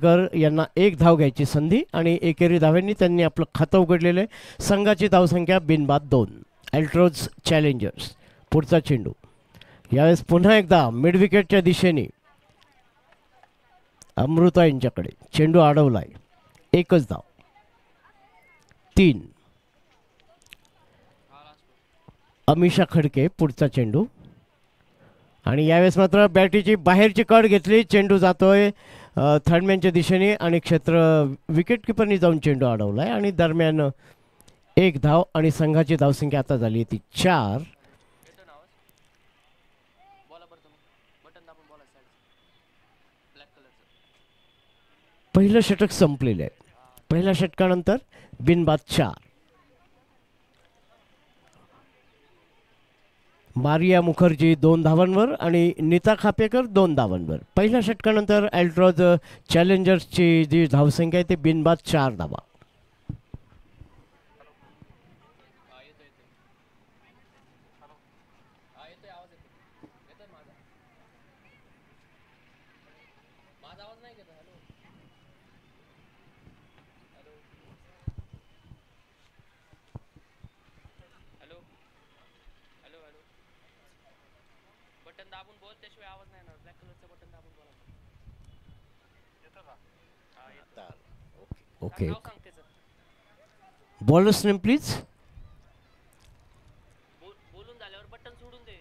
खापेकर यांना एक धाव घ्यायची संधी आणि एकेरी धाव्यांनी त्यांनी आपलं खातं उघडलेलं आहे. संघाची धावसंख्या बिनबाद 2. अल्ट्रोज चॅलेंजर्स. पुढचा चेंडू यावेळेस पुन्हा एकदा मिड विकेटच्या दिशेने अमृता यांच्याकडे. चेंडू अडवलाय. एकच धाव. 3. अमिषा खडके. पुढचा चेंडू आणि यावेळेस मात्र बॅटीची बाहेरची कड घेतली. चेंडू जातोय थर्डमॅनच्या दिशेने आणि क्षेत्र विकेट किपरनी जाऊन चेंडू अडवलाय आणि दरम्यान एक धाव आणि संघाची धावसंख्या आता झाली ती 4. पहिलं षटक संपलेलं आहे. पहिल्या षटकानंतर बिनबाद 4. मारिया मुखर्जी 2 धावांवर आणि नीता खापेकर 2 धावांवर. पहिल्या षटकानंतर अल्ट्रोज चॅलेंजर्सची जी धावसंख्या आहे ती बिनबाद 4 धावा. ओके. Bowlers name please. बोलून झाल्यावर बटन सोडून दे.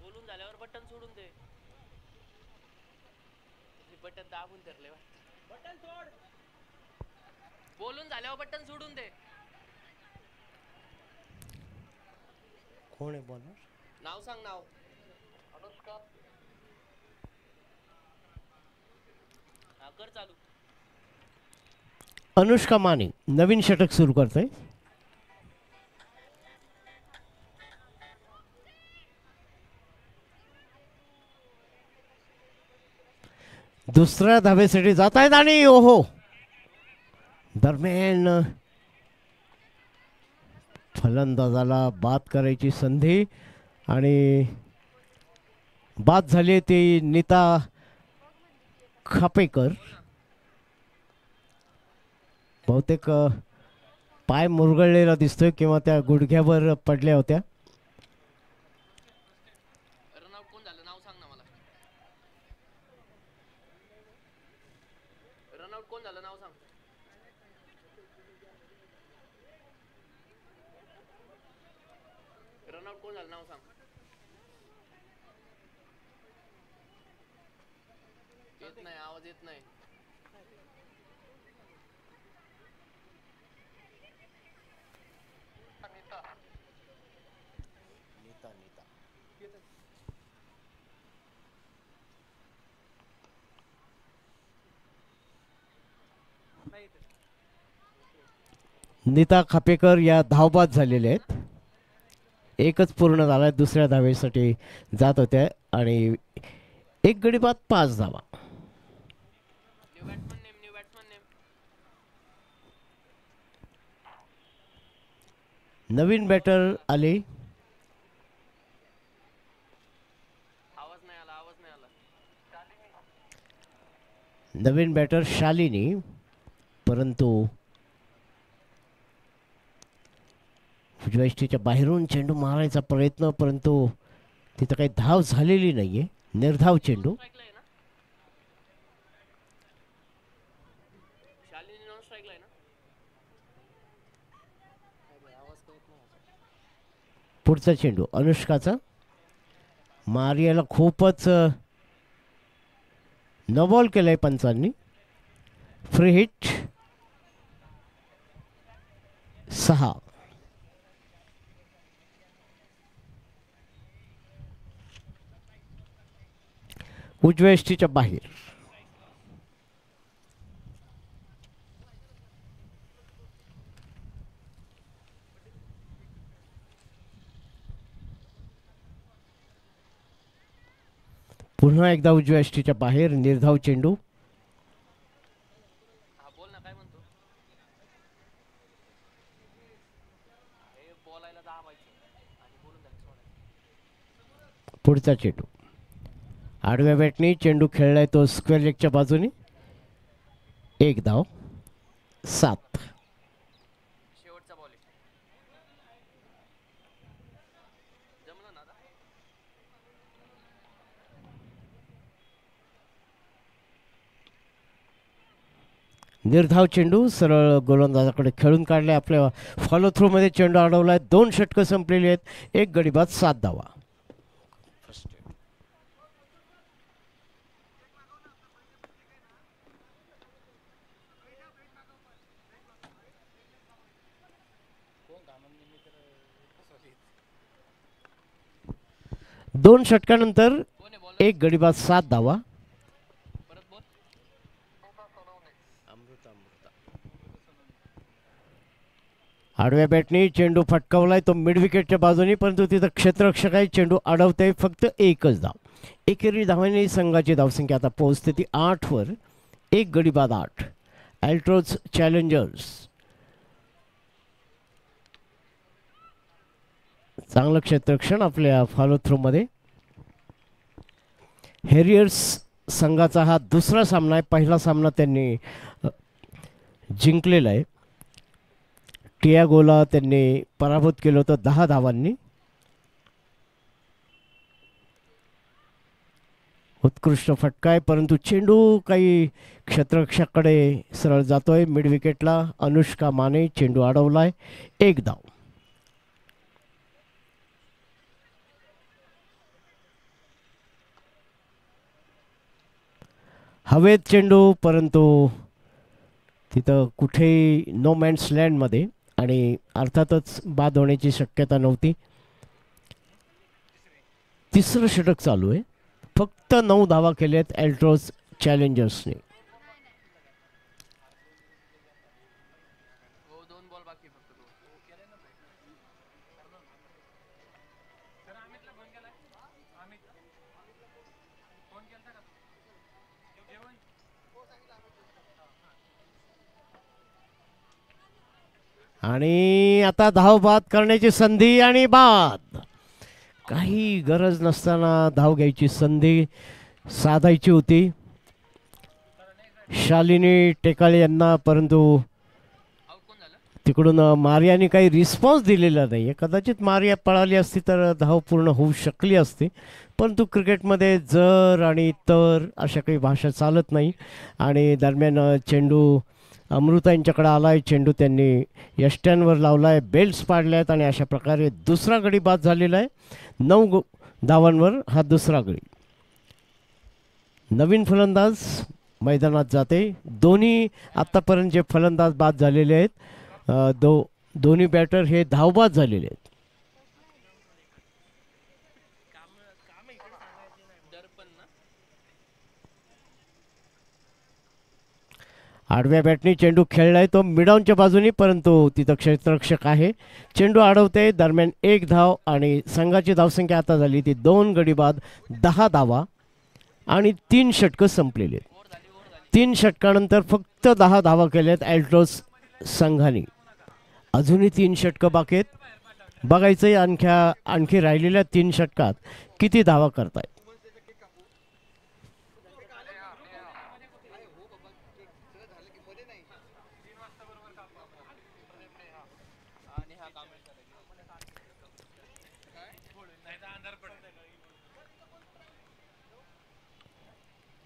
बोलून झाल्यावर बटन सोडून दे. बटन दाबून धरले. बटन सोड. बोलून झाल्यावर बटन सोडून दे. कोण आहे बॉलर? नाव सांग. नाव अनुष्का. कर चालू. अनुष्का माने नवीन षटक सुरू करते. दुसऱ्या धावेसाठी जात आहेत आणि ओहो दरम्यान फलंदाजाला बाद करायची संधी आणि बाद झाली ती नीता खापेकर. बहुतेक पाय मुरगळलेला दिसतोय किंवा त्या गुडघ्यावर पडल्या होत्या. रनआउट कोण झालं नाव सांग ना मला. रनआउट कोण झालं नाव सांग. रनआउट कोण झालं नाव सांग. येत नाही आवाज येत नाही. नीता खापेकर या धावबाद झालेल्या आहेत. एकच पूर्ण झालाय. दुसऱ्या धावेसाठी जात होत्या आणि एक गडी बाद 5 धावा. नवीन बॅटर आले. आवाज नाही आला. आवाज नाही आला. नवीन बॅटर शालिनी. परंतु उजव्या बाहेरून चेंडू मारायचा प्रयत्न परंतु तिथं काही धाव झालेली नाहीये. निर्धाव चेंडू. पुढचा चेंडू अनुष्काचा. मारियाला खूपच नो बॉल केलाय पंचांनी. Free hit 6. उजव्या यष्टीच्या बाहेर. पुन्हा एकदा उजव्या यष्टीच्या बाहेर निर्धाव चेंडू. बोल ना काय म्हणतो. बोलायला दाबायचं आणि बोलून झालं सोडायचं. पुढचा चेंडू आडव्या बॅटनी चेंडू खेळलाय तो स्क्वेअर लेगच्या बाजूने. एक धाव, 7. शेवटचा बॉल आहे. जमलं ना आता. निर्धाव चेंडू सरळ गोलंदाजाकडे खेळून काढले. आपल्या फॉलो थ्रूमध्ये चेंडू अडवलाय. 2 षटकं संपलेली आहेत. 1 गडी बाद, 7 धावा. दोन षटकानंतर कोण आहे बॉल? 1 गडी बाद, 7 धावा. परत बॉल. अमृता. आडव्या बॅटनी चेंडू फटकावलाय तो मिड विकेटच्या बाजूने, परंतु तिथं क्षेत्ररक्षक आहे. चेंडू अडवते. फक्त 1च धाव. एकेरी धावांनी संघाची धावसंख्या आता पोहोचते ती 8 वर. 1 गडी बाद, 8. अल्ट्रोज चॅलेंजर्स चांगलं क्षेत्ररक्षण आपल्या फॉलो थ्रूमध्ये. हेरियर्स संघाचा हा दुसरा सामना आहे. पहिला सामना त्यांनी जिंकलेला आहे. टियागोला त्यांनी पराभूत केलं होतं 10 धावांनी. उत्कृष्ट फटका आहे, परंतु चेंडू काही क्षेत्ररक्षकाकडे सरळ जातोय मिड विकेटला. अनुष्का माने चेंडू अडवलाय. 1 धाव. हवेत चेंडू, परंतु तिथं कुठेही नो मॅन्स लँडमध्ये, आणि अर्थातच बाद होण्याची शक्यता नव्हती. तिसरं षटक चालू आहे. फक्त 9 धावा केल्यात अल्ट्रोज चॅलेंजर्सने. हो, 2 बॉल बाकी आहे फक्त. 2 केले ना भाई. सर अमितला फोन केलाय. अमित फोन केलता का? जेवण हो सांगितलं अमित. आणि आता धाव बाद करण्याची संधी, आणि बाद. काही गरज नसताना धाव घ्यायची संधी साधायची होती शालिनी टेकाळे यांना, परंतु आउट कोण झालं? तिकडून मारियाने काही रिस्पॉन्स दिलेला नाही आहे. कदाचित मारिया पळाली असती तर धाव पूर्ण होऊ शकली असती, परंतु क्रिकेटमध्ये जर आणि तर अशा काही भाषा चालत नाही. आणि दरम्यान चेंडू अमृता यांच्याकडे आला आहे. चेंडू त्यांनी यष्ट्यांवर लावला आहे, बेल्ट्स पाडल्यात, आणि अशा प्रकारे दुसरा गडी बाद झालेला आहे. 9 धावांवर हा दुसरा गडी. नवीन फलंदाज मैदानात जाते. दोन्ही आत्तापर्यंत जे फलंदाज बाद झालेले आहेत, दोन्ही बॅटर हे धावबाद झालेले आहेत. दर्पण ना. आडव्या बॅटनी चेंडू खेळलाय तो मिडॉनच्या बाजूनी, परंतु तिथं क्षेत्ररक्षक आहे. चेंडू अडवते. दरम्यान 1 धाव, आणि संघाची धावसंख्या आता झाली ती 2 गडी बाद, 10 धावा, आणि 3 षटकं संपलेली आहेत. 3 षटकानंतर फक्त 10 धावा केल्यात अल्ट्रोज संघाने. अजूनही 3 षटकं बाकी आहेत. बघायचंय आणखी राहिलेल्या 3 षटकात किती धावा करतायत.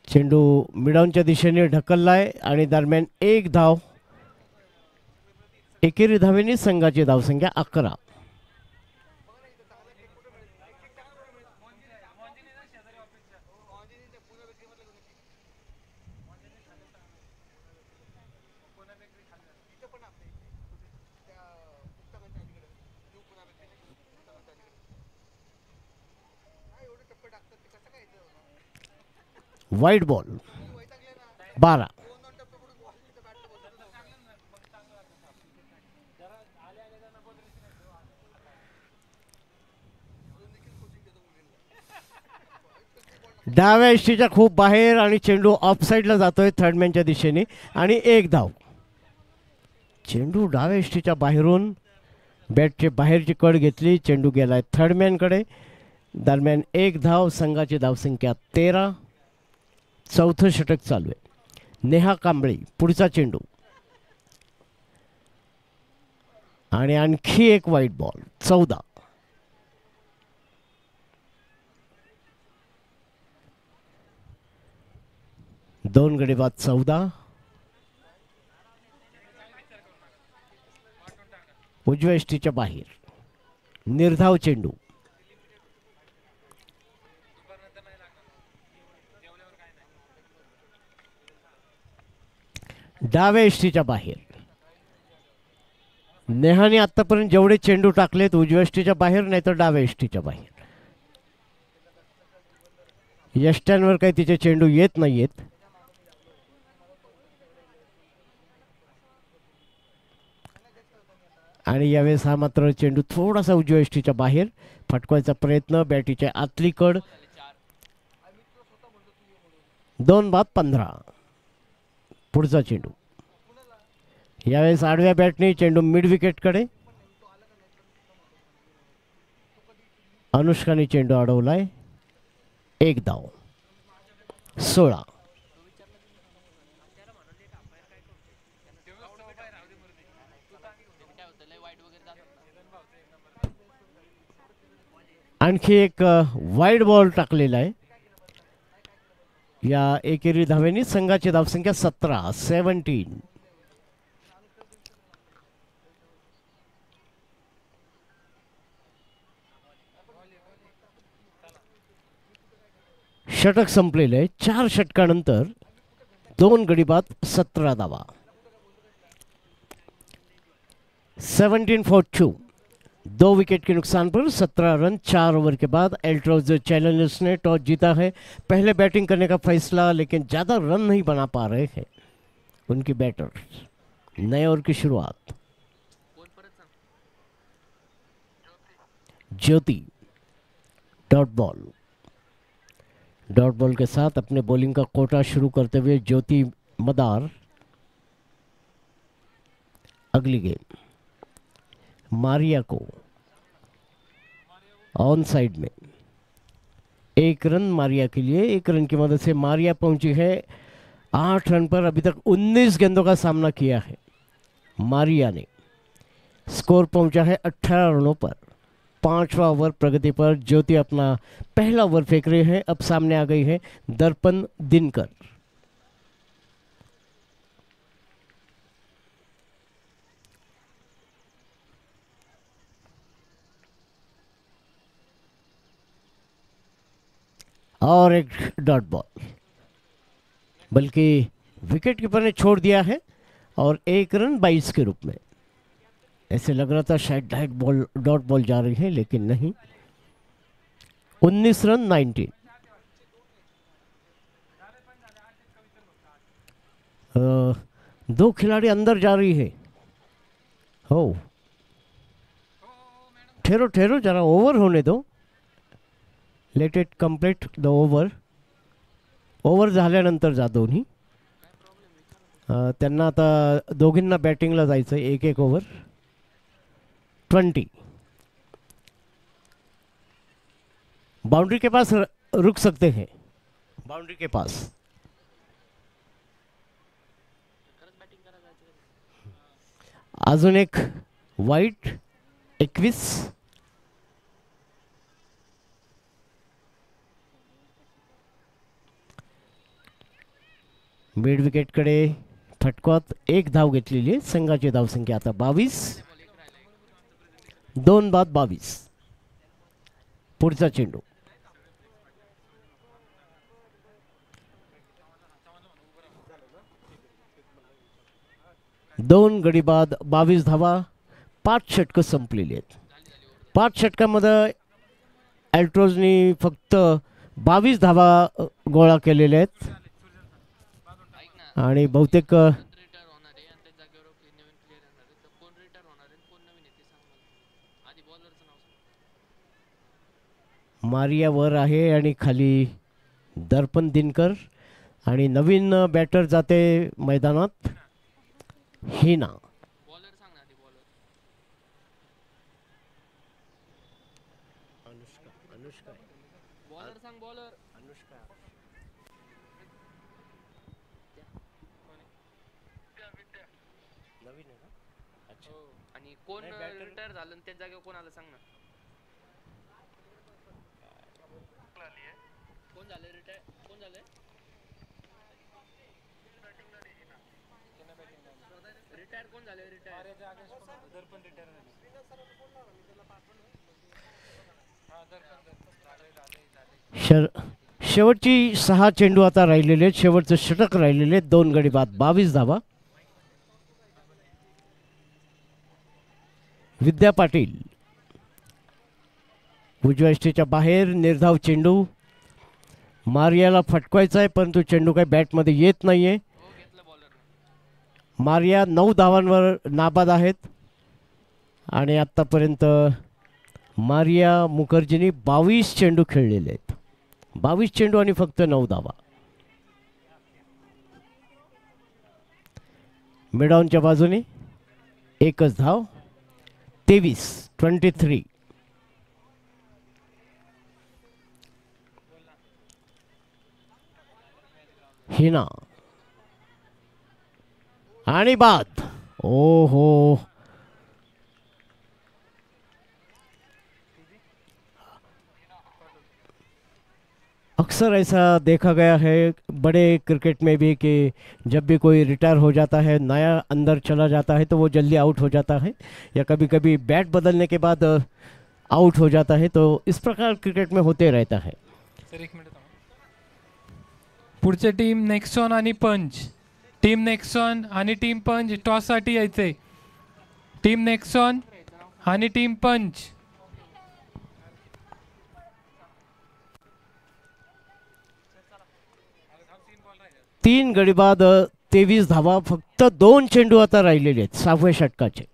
चेंडू मिडॉनच्या दिशेने ढकललाय, आणि दरम्यान 1 धाव. एकेरी धावेने संघाची धावसंख्या 11. Wide ball, 12. डाव्या यष्टीच्या खूप बाहेर, आणि चेंडू ऑफ साईडला जातोय थर्डमॅनच्या दिशेने, आणि 1 धाव. चेंडू डाव्या यष्टीच्या बाहेरून बॅटचे बाहेरची कड घेतली. चेंडू गेलाय थर्डमॅनकडे. दरम्यान एक धाव, संघाची धावसंख्या 13. चौथं षटक चालू आहे. नेहा कांबळे पुढचा चेंडू आणि आणखी एक वाईट बॉल. 14. दोन गडी बाद 14. उजव्या यष्टीच्या बाहेर निर्धाव चेंडू. डाव्या यष्टीच्या बाहेर. नेहाने आतापर्यंत जेवढे चेंडू टाकलेत उजव्या यष्टीच्या बाहेर नाही तर डाव्या यष्टीच्या बाहेर. यष्ट्यांवर काही तिचे चेंडू येत नाहीयेत. आणि यावेळेस हा मात्र चेंडू थोडासा उजव्या यष्टीच्या बाहेर फटकवायचा प्रयत्न. बॅटीच्या आतली कड. 2 बाद 15. पुढचा चेंडू. यावेळेस आडव्या बॅटने चेंडू मिड विकेटकडे. अनुष्काने चेंडू अडवलाय. एक धाव. 16. आणखी एक वाईड बॉल टाकलेला आहे. या एकेरी धावेनी संघाची धावसंख्या 17. 17. षटक संपलेले आहे. 4 षटकानंतर 2 गडी बाद 17 धावा. 17 for 2. 2 विकेट के नुकसान पर 17 रन 4 ओवर के बाद एल्ट्रोज चैलेंजर्स ने टॉस जीता है. पहले बैटिंग करने का फैसला, लेकिन ज़्यादा रन नहीं बना पा रहे हैं उनकी बैटर. नए ओवर की शुरुआत. ज्योति डॉट बॉल. डॉट बॉल के साथ अपने बॉलिंग का कोटा शुरू करते हुए ज्योति मदार. अगली गेंद मारिया को ऑन साइड में. 1 रन मारिया के लिए. 1 रन की मदद से मारिया पहुंची है 8 रन पर. अभी तक 19 गेंदों का सामना किया है मारिया ने. स्कोर पहुंचा है 18 रनों पर. 5वां ओवर प्रगति पर. ज्योति अपना पहला ओवर फेंक रहे हैं. अब सामने आ गई है दर्पण दिनकर. और एक डॉट बॉल, बल्कि विकेट कीपर ने छोड़ दिया है और 1 रन 22 के रूप में. ऐसे लग रहा था शायद डायरेक्ट बॉल डॉट बॉल जा रही है, लेकिन नहीं. 19 रन 19. 2 खिलाड़ी अंदर जा रही है. हो ठहरो ठहरो जरा, ओवर होने दो. Let it complete the over. Over झाल्यानंतर जा दोन्ही. त्यांना आता दोघींना बॅटिंगला जायचं. 1-1 ओवर. 20. बाउंड्री के पास रुक सकते हैं. बाउंड्री के पास. अजून एक वाईट. 21. मिड विकेटकडे फटकवत 1 धाव घेतलेली आहे. संघाची धावसंख्या आता 22. 2 बाद 22. पुढचा चेंडू. दोन गडी बाद 22 धावा. 5 षटकं संपलेली आहेत. 5 षटकामध्ये अल्ट्रोजनी फक्त 22 धावा गोळा केलेल्या आहेत. आणि बहुतेक मारिया वर आहे आणि खाली दर्पण दिनकर. आणि नवीन बॅटर जाते मैदानात हिना. अनुष्का आणि कोण रिटायर झालं आणि त्या जागेवर कोण आलं सांग ना. कोण झालं रिटायर, कोण झालंय रिटायर, कोण झालं रिटायर? शेवटची 6 चेंडू आता राहिलेले आहेत. शेवटचं षटक राहिलेले आहेत. 2 गडी बाद, 22 धावा. विद्या पाटील उजव्या यष्टीच्या बाहेर, निर्धाव चेंडू. मारियाला फटकवायचा आहे परंतु चेंडू काही बॅटमध्ये येत नाहीये. मारिया 9 धावांवर नाबाद आहेत आणि आत्तापर्यंत मारिया मुखर्जीनी 22 चेंडू खेळलेले आहेत. 22 चेंडू आणि फक्त 9 धावा. मिडॉनच्या बाजूने एकच धाव. 23 हिना आणि बाद. ओ हो, अक्सर ऐसा देखा गया है बड़े क्रिकेट में भी कि जब भी कोई रिटायर हो जाता है, नया अंदर चला जाता है तो वो जल्दी आउट हो जाता है या कभी कभी बैट बदलने के बाद आउट हो जाता है. तो इस प्रकार क्रिकेट में होते रहता है. सर एक मिनिट. पुढचे टीम नेक्सॉन आणि पंच. टीम नेक्सॉन आणि टीम पंच टॉससाठी यायचे. टीम नेक्सॉन आणि टीम पंच. 3 गडी बाद, 23 धावा. फक्त 2 चेंडू आता राहिलेले आहेत 6व्या षटकाचे.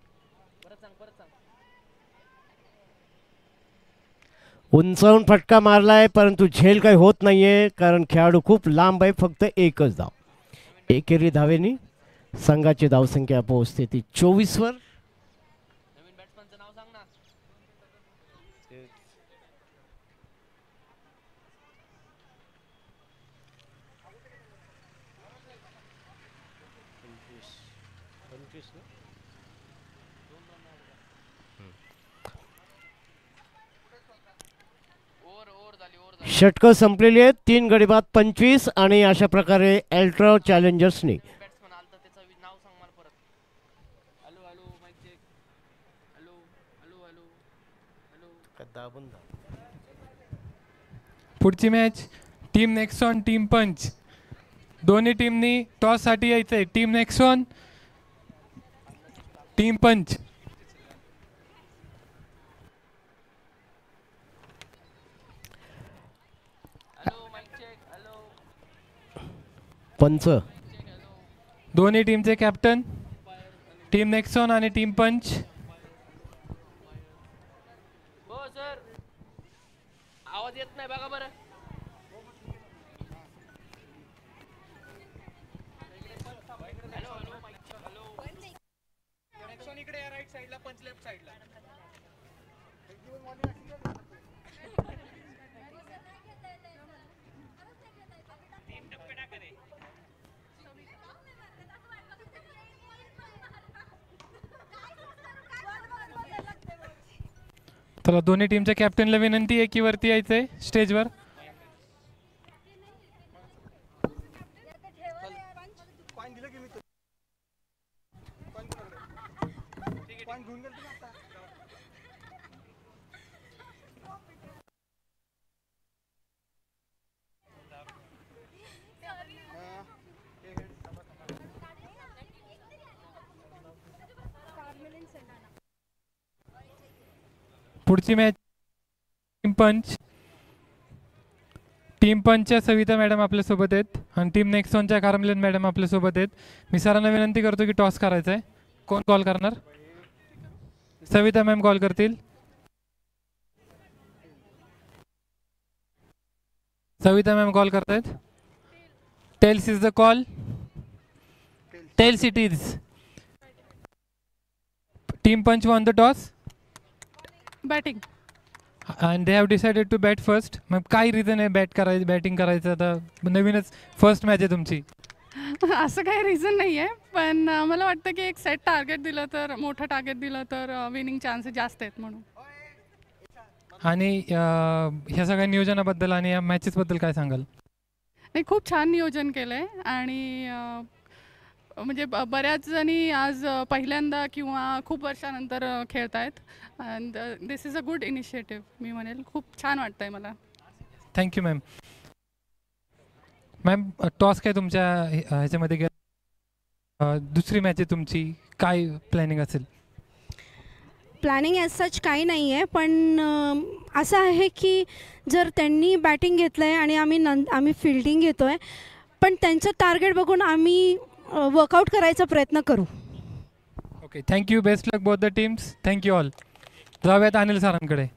उंचावून फटका मारलाय परंतु झेल काही होत नाहीये कारण खेळाडू खूप लांब आहे. फक्त एकच धाव. एकेरी धावेनी संघाची धावसंख्या पोहोचते ती 24 वर. नवीन बॅट्समनचं नाव सांग ना. षटकं संपलेली आहेत. 3 गडी बाद, 25 आणि अशा प्रकारे अल्ट्रा चॅलेंजर्सनी बॅट्समन आलता त्याचं नाव सांग मला परत. Hello hello mike check. Hello hello hello hello. पुढची match team Nexon team Punch. दोन्ही टीमनी टॉससाठी यायचंय. टीम नेक्सॉन टीम पंच. पंच दोन्ही टीमचे कॅप्टन. टीम नेक्सॉन आणि टीम पंच. हो सर, आवाज येत नाही बघा बरं. इकडे राईट साइडला, पंच लेफ्ट साइडला. चला, दोन्ही टीमच्या कॅप्टनला विनंती आहे की वरती यायचंय स्टेजवर. पुढची मॅच टीम पंच. टीम पंचच्या सविता मॅडम आपल्यासोबत आहेत आणि टीम नेक्सॉनच्या कारमलेन मॅडम आपल्यासोबत आहेत. मी सरांना विनंती करतो की टॉस करायचा आहे. कोण कॉल करणार? सविता मॅम कॉल करतील. सविता मॅम कॉल करतायत. Tails is the call. Tails it is. Team Punch won the toss. Batting. And they have decided to bat first. मग काय रिझन आहे बॅटिंग करायचं? आता नवीनच फर्स्ट मॅच आहे तुमची. असं काही रिझन नाही आहे. पण मला वाटतं की एक सेट टार्गेट दिलं तर, मोठं टार्गेट दिलं तर विनिंग चान्सेस जास्त आहेत म्हणून. आणि ह्या सगळ्या नियोजनाबद्दल आणि या मॅचेसबद्दल काय सांगाल? नाही, खूप छान नियोजन केलं आहे आणि म्हणजे बऱ्याच जणी आज पहिल्यांदा किंवा खूप वर्षानंतर खेळत आहेत. And this is a good initiative मी म्हणेल. खूप छान वाटतं आहे मला. Thank you ma'am. मॅम टॉस काय तुमच्या ह्याच्यामध्ये दुसरी मॅच आहे तुमची, काय प्लॅनिंग असेल? प्लॅनिंग ॲज सच काही नाही आहे, पण असं आहे की जर त्यांनी बॅटिंग घेतलं आहे आणि आम्ही फील्डिंग घेतो आहे, पण त्यांचं टार्गेट बघून आम्ही वर्कआउट करायचा प्रयत्न करू. Okay, thank you. Best luck both the teams. Thank you all. जाऊयात अनिल सरांकडे.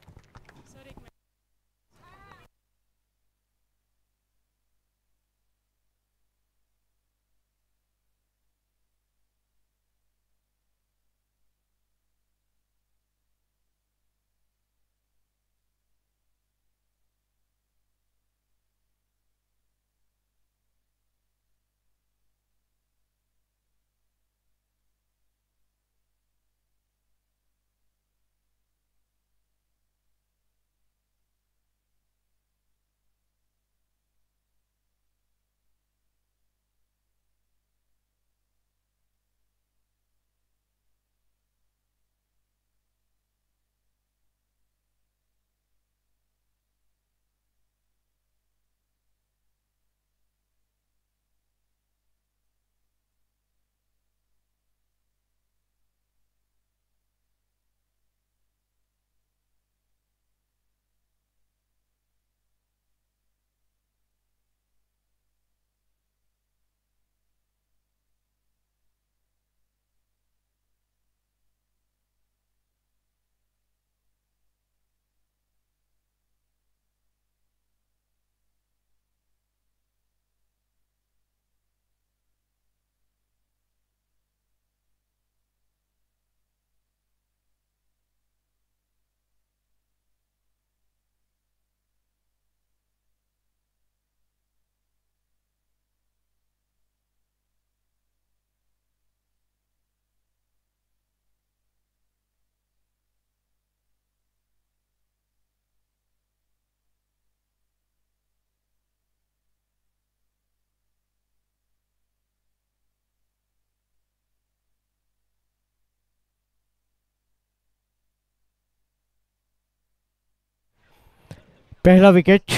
पहला विकेट,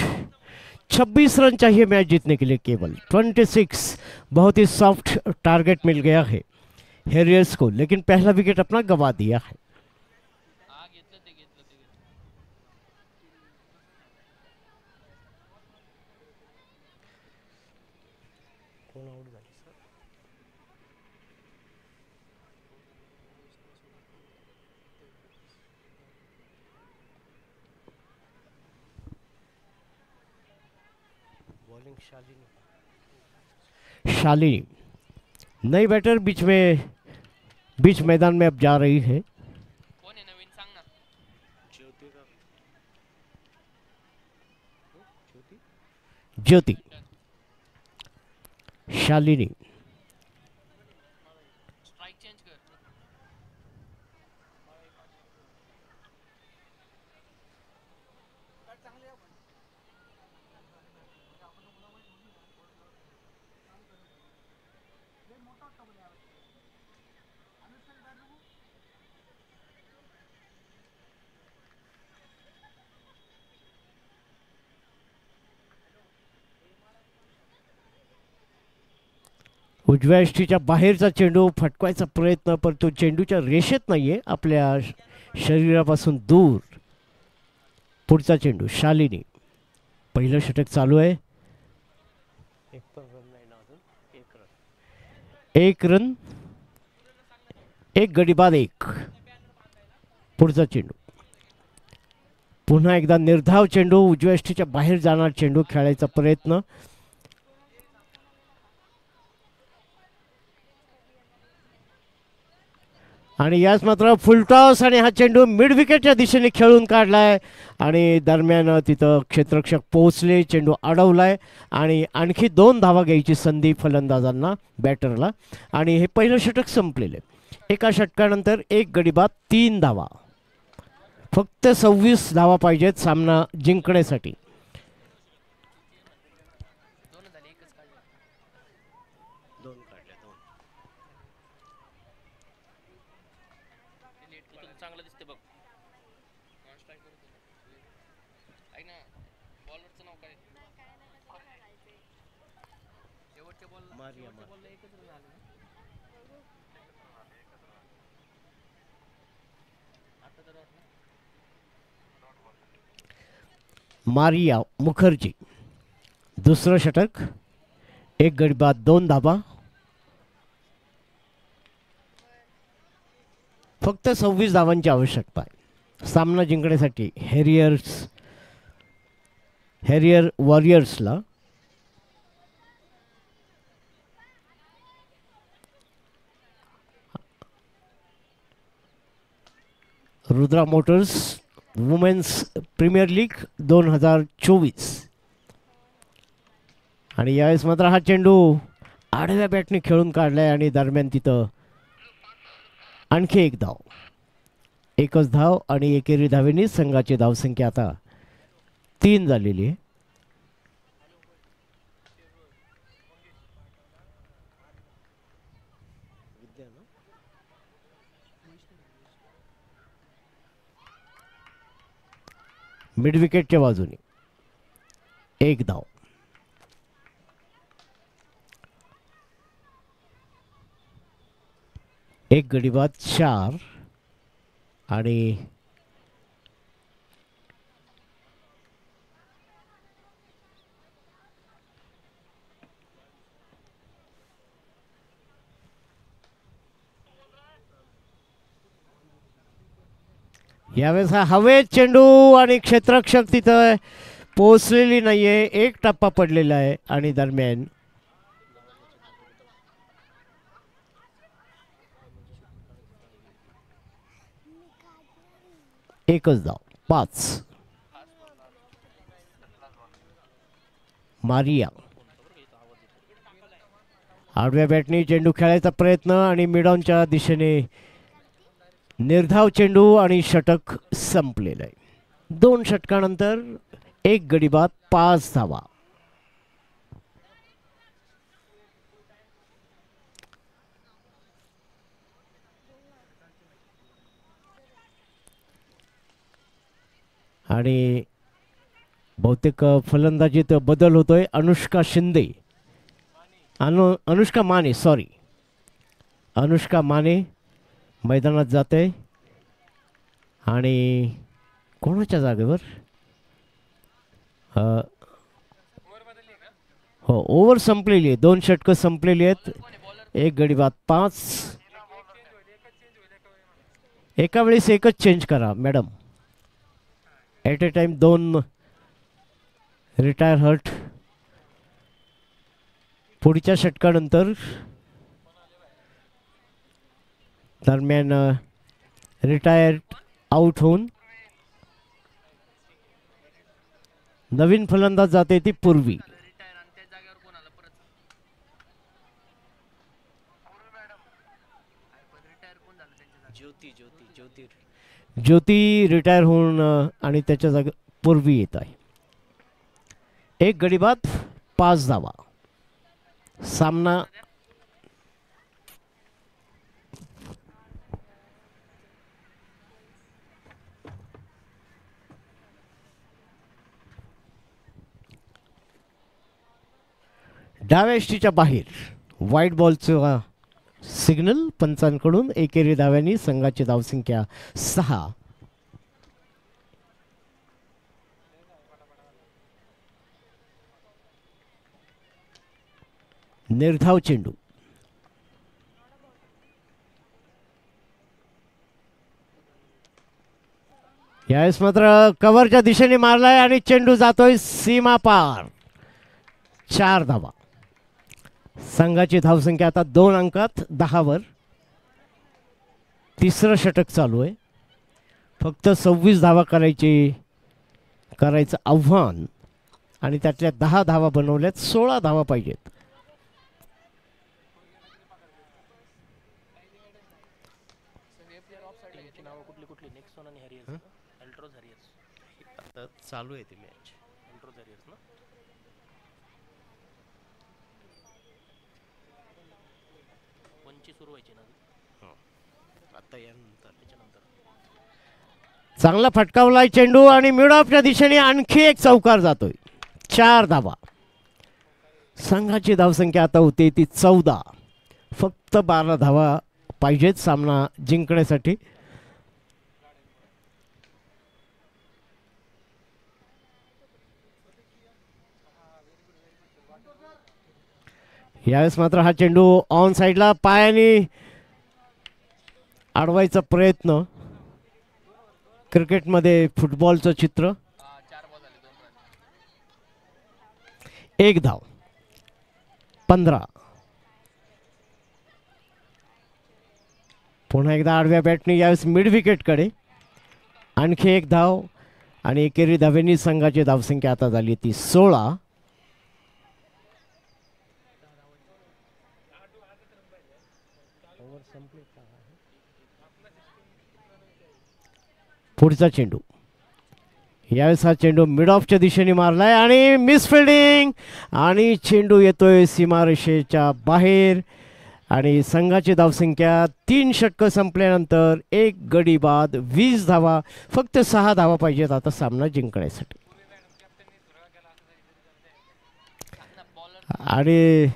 26 रन चाहिए मैच जीतने के लिए, केवल 26। बहुत ही सॉफ्ट टारगेट मिल गया है हेरियर्स को, लेकिन पहला विकेट अपना गंवा दिया है। हा घेतलं ते घेतलं ते घेतलं. शालिनी नई बैटर बीच मैदान में अब जा रही है। कोण आहे नवीन सांग ना. ज्योति, शालिनी, स्ट्राइक चेंज कर. उजव्या यष्टीच्या बाहेरचा चेंडू फटकायचा प्रयत्न, पण तो चेंडूच्या रेषेत नाहीये, आपल्या शरीरापासून दूर. पुढचा चेंडू, शालिनी, पहिलं षटक चालू आहे. एक रन, एक गडी बाद एक. पुढचा चेंडू, पुन्हा एकदा निर्धाव चेंडू, उजव्या यष्टीच्या बाहेर जाणार चेंडू, खेळायचा प्रयत्न. आणि याच मात्र फुलटॉस आणि हा चेंडू मिड विकेटच्या दिशेने खेळून काढलाय आणि दरम्यान तिथं क्षेत्ररक्षक पोहोचले, चेंडू अडवलाय आणि आणखी 2 धावा घ्यायची संधी फलंदाजांना, बॅटरला. आणि हे पहिलं षटक संपलेले. एका षटकानंतर 1 गडी बाद 3 धावा. फक्त 26 धावा पाहिजेत सामना जिंकण्यासाठी. दोन झाले, एकच काढले. इथून चांगलं दिसते बघ. नॉन स्ट्राईक करतो. ऐक ना, बॉलरचं नाव काय? शेवटच्या बॉलला एकच रन आलं ना. आता तर वाटलं मारिया मुखर्जी. दुसरं षटक. 1 गडी बाद 2 धावा. फक्त 26 धावांची आवश्यकता आहे सामना जिंकण्यासाठी हॅरियर वॉरियर्सला. Rudra motors women's premier league 2024. आणि यावेळेस मात्र हा चेंडू आडव्या बॅटने खेळून काढलाय आणि दरम्यान तिथं आणखी 1 धाव. एकच धाव आणि एकेरी धावेनी संघाची धावसंख्या आता 3 झालेली आहे. मिड विकेटच्या बाजूने 1 धाव. एक गडी बाद 4 आणि यावेळेस हा हवेत चेंडू आणि क्षेत्ररक्षक तिथं पोहोचलेली नाहीये. 1 टप्पा पडलेला आहे आणि दरम्यान एकच धाव. 5. मारिया आडव्या बॅटने चेंडू खेळायचा प्रयत्न आणि मिडॉनच्या दिशेने निर्धाव चेंडू आणि षटक संपलेलं आहे. 2 षटकानंतर 1 गडी बाद 5 धावा. आणि बहुतेक फलंदाजीत बदल होतोय. अनुष्का शिंदे अनुष्का माने मैदानात जाते आणि कोणाच्या जागेवर हो ओव्हर संपलेली आहे. 2 षटकं संपलेली आहेत. 1 गडी बाद 5. एका वेळेस एकच चेंज करा madam. At a time 2 retire hurt. पुढच्या षटकानंतर दरम्यान रिटायर आउट होऊन नवीन फलंदाज जाते ती पूर्वी. रिटायर आणि त्या जागेवर कोण आलं परत? रिटायर कोण झालं त्यांच्या जागेवर? ज्योती रिटायर होऊन आणि त्याच्या जागे पूर्वी येत आहे. 1 गडी बाद 5 धावा. सामना डाव्या यष्टीच्या बाहेर व्हाईट बॉलचा सिग्नल पंचांकडून. एकेरी धाव्यांनी संघाची धावसंख्या 6. निर्धाव चेंडू यावेळेस मात्र कव्हरच्या दिशेने मारलाय आणि चेंडू जातोय सीमा पार. 4 धावा. संघाची धावसंख्या आता 2 अंकात 10 वर. तिसरं षटक चालू आहे. फक्त 26 धावा करायचं आव्हान आणि त्यातल्या 10 धावा बनवल्यात. 16 धावा पाहिजेत. कुठली कुठली नेक्सॉन आणि हॅरियर्स अल्ट्रोज हॅरियर्स आता चालू आहे ती मॅच. अल्ट्रोज हॅरियर्स ना. पंची सुरू व्हायची ना आता यानंतर त्याच्यानंतर. चांगला फटकावलाय चेंडू आणि मिड ऑफच्या दिशेने आणखी एक चौकार जातोय. 4 धावा. संघाची धावसंख्या आता होते ती 14. फक्त 12 धावा पाहिजेत सामना जिंकण्यासाठी. यावेळेस मात्र हा चेंडू ऑन साईडला पायाने अडवायचा प्रयत्न. क्रिकेटमध्ये फुटबॉलचं चित्र. 4 बॉल झाले 2 रन. 1 धाव. 15. पुन्हा एकदा आडव्या बॅटने यावेळेस मिड विकेटकडे. आणखी 1 धाव आणि एकेरी धावेनी संघाची धावसंख्या आता झाली ती 16. पुढचा चेंडू. यावेळेस हा चेंडू मिड ऑफच्या दिशेने मारलाय आणि मिस फिल्डिंग आणि चेंडू येतोय सीमारेषेच्या बाहेर. आणि संघाची धावसंख्या 3 षटकं संपल्यानंतर 1 गडी बाद 20 धावा. फक्त 6 धावा पाहिजेत आता सामना जिंकण्यासाठी. आणि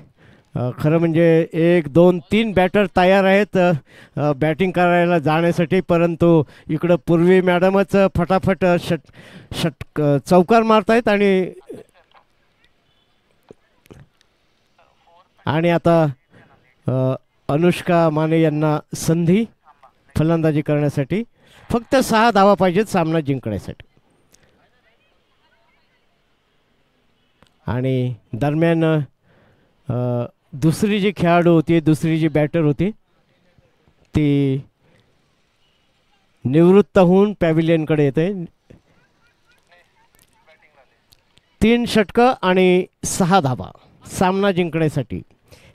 खरं म्हणजे 1, 2, 3 बॅटर तयार आहेत बॅटिंग करायला जाण्यासाठी. परंतु इकडं पूर्वी मॅडमच फटाफट चौकार मारतायत आणि आता अनुष्का माने यांना संधी फलंदाजी करण्यासाठी. फक्त 6 धावा पाहिजेत सामना जिंकण्यासाठी. आणि दरम्यान दुसरी जी खेळाडू होती, दुसरी जी बॅटर होती ती निवृत्त होऊन पॅव्हिलियनकडे येते. 3 षटकं आणि 6 धावा सामना जिंकण्यासाठी.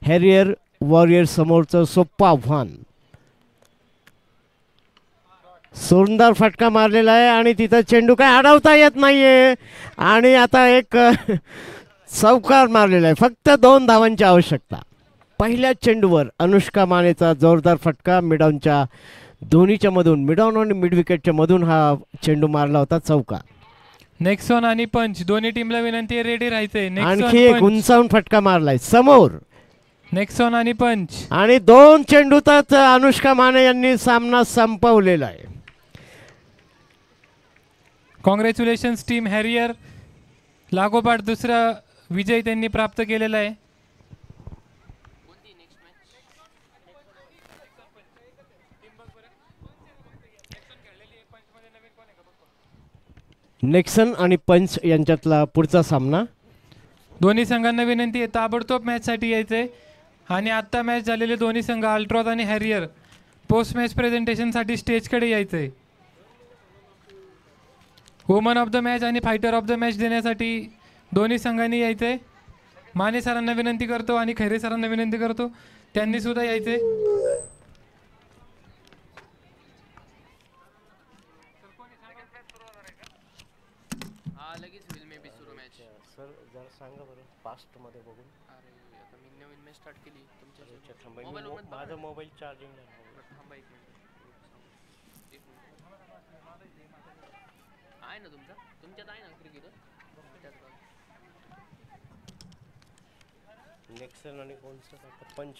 हॅरियर वॉरियर समोरचं सोप्पं आव्हान. सुंदर फटका मारलेला आहे आणि तिथं चेंडू काय अडवता येत नाहीये. आणि आता एक चौकार मारलेला आहे. फक्त 2 धावांची आवश्यकता. पहिल्या चेंडूवर अनुष्का मानेचा जोरदार फटका मिडॉनच्या दोन्हीच्या मधून, मिडॉन आणि मिड विकेटच्या मधून हा चेंडू मारला होता. चौकार. नेक्सॉन आणि पंच दोन्ही टीमला विनंती आहे रेडी राहायचंय. आणखी एक उंचावून फटका मारलाय समोर. नेक्सॉन आणि पंच आणि 2 चेंडूतच अनुष्का माने यांनी सामना संपवलेला आहे. Congratulations team Harrier. लागोपाठ दुसरा विजय त्यांनी प्राप्त केलेला आहे. नेक्सन आणि पंच यांच्यातला पुढचा सामना. दोन्ही संघांना विनंती आहे ताबडतोब मॅचसाठी यायचंय. आणि आत्ता मॅच झालेले दोन्ही संघ अल्ट्रॉज आणि हॅरियर पोस्ट मॅच प्रेझेंटेशनसाठी स्टेजकडे यायचंय. वुमन ऑफ द मॅच आणि फायटर ऑफ द मॅच देण्यासाठी दोन्ही संघांनी यायचंय. माने सरांना विनंती करतो आणि खैरे सरांना विनंती करतो त्यांनी सुद्धा यायचंय. लगेच होईल मे बी सुरू मॅच. सर जरा सांगा बरं फास्ट मध्ये बघून. अरे आता मी नवीन मॅच स्टार्ट केली तुमच्या मोबाईल माझा मोबाईल चार्जिंग थांबा 1 मिनिट. आहे ना तुमच्यात आहे ना क्रिकेट. नेक्सन आणि कोणचं पंच.